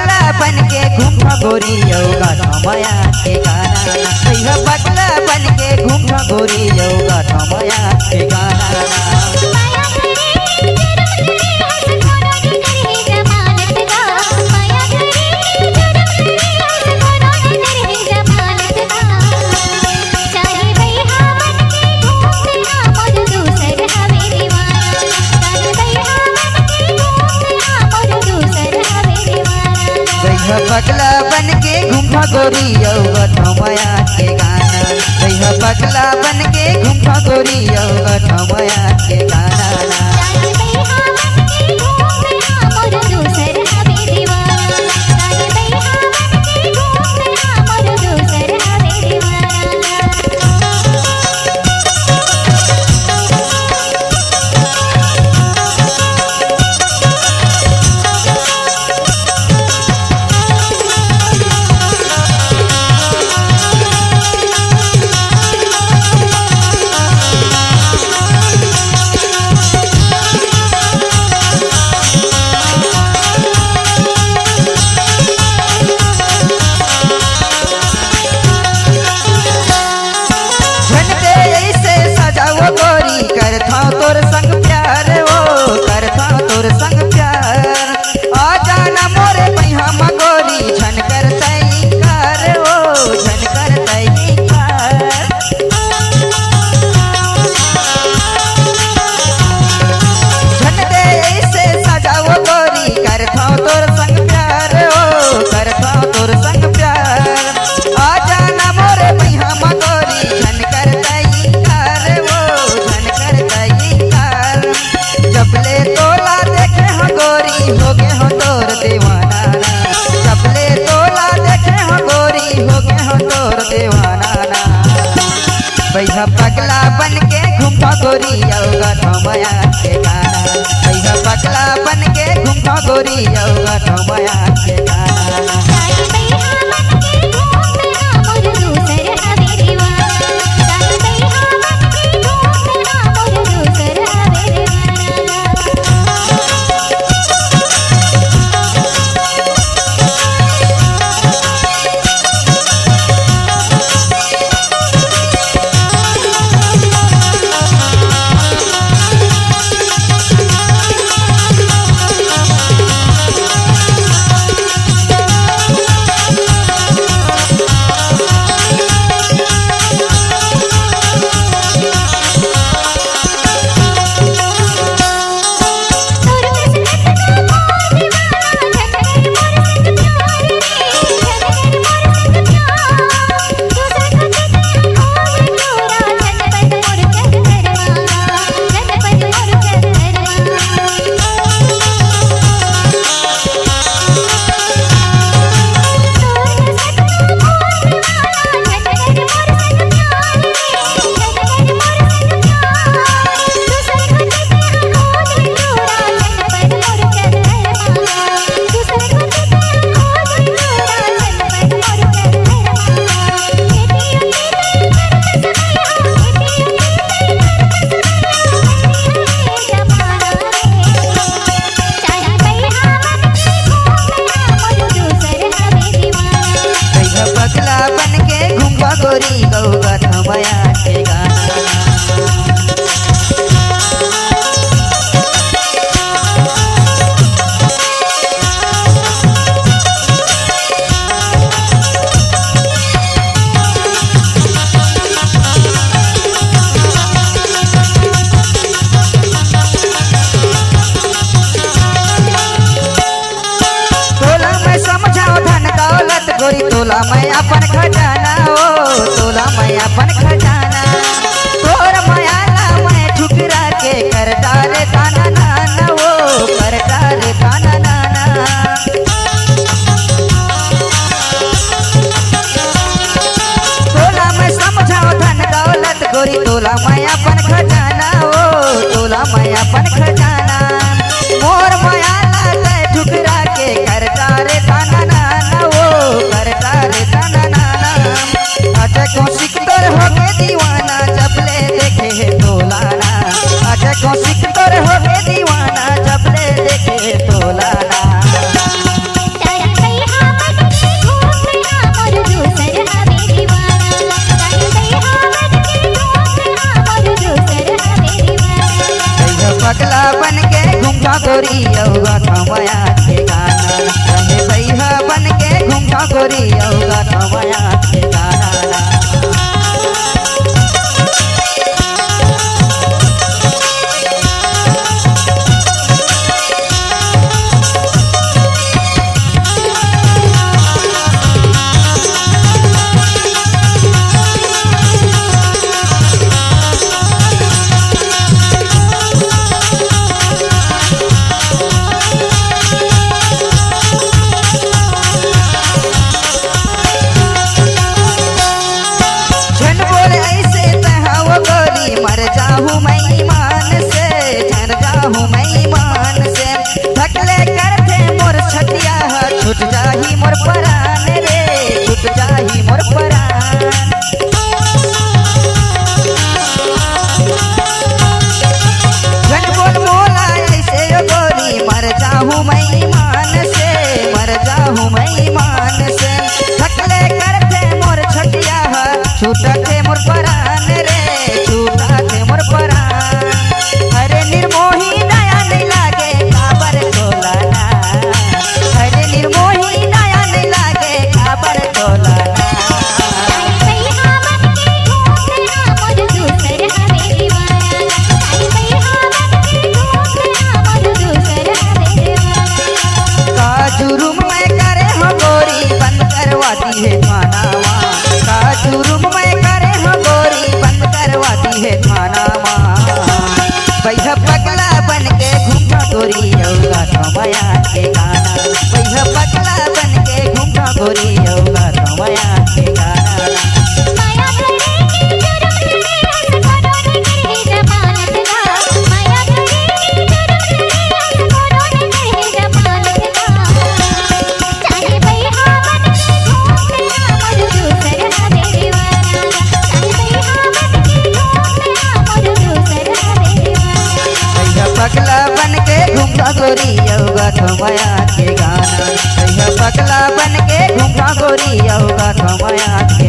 पगला बन के घूम गोरी योगा थमया के गाना भैया पगला बन के घूम गोरी योगा थमया के गाना पगला बन के घूम गोरी योगा थमया के गाना भैया पगला बन के घूम गोरी योगा थमया के गाना भैया पगला बन के घूम गोरी योगा थमया के गाना भैया पगला बन के घूम गोरी योगा थमया के गाना गोरी गौगा थमया के गाना तोला मैं समझाओ धन दौलत गोरी तोला मैं अपन खजाना तोला मैं अपन खजाना तोर मायाला मैं ठुकरा के कर डारे ताना नाना वो कर डारे ताना नाना तोला मैं समझाओ धन दौलत गोरी तोला मैं अपन खजाना तोला मैं अपन खजाना मोर मायाला तय ठुकरा के कर डारे ताना नाना वो कर डारे ताना नाना अजय कौशिक तोर हो के दीवाना जब ले देखे है तोलाना अजय कौशिक तोर हो के दीवाना जब ले देखे है तोलाना छूट जाही मोर परान रे, छूट जाही मोर परान। घन बोल मोला ऐसे ओ गोरी, मर जाहूँ मैं ईमान से, मर जाहूँ मैं ईमान से। थकले करते मोर छटिया छूटते मोर परान रे, छूटते मोर परान। अरे निर्मोही दया नहीं लागे काबर तोलाना, अरे निर्मोही दया नहीं लागे काबर तोलाना। का जुर्म मैं करे हो गोरी, बंद करवाती है थानावा। का जुर्म मैं करे हो गोरी, बंद करवाती है थानावा। भैया पगला बन के घूमा गोरी औगा कमाया के गाना, भैया पगला बन के घूमा गोरी औगा कमाया के गाना। पगला बन के घूमा गोरी औगा कमाया के गाना, पगला बन के घूमा गोरी औगा कमाया के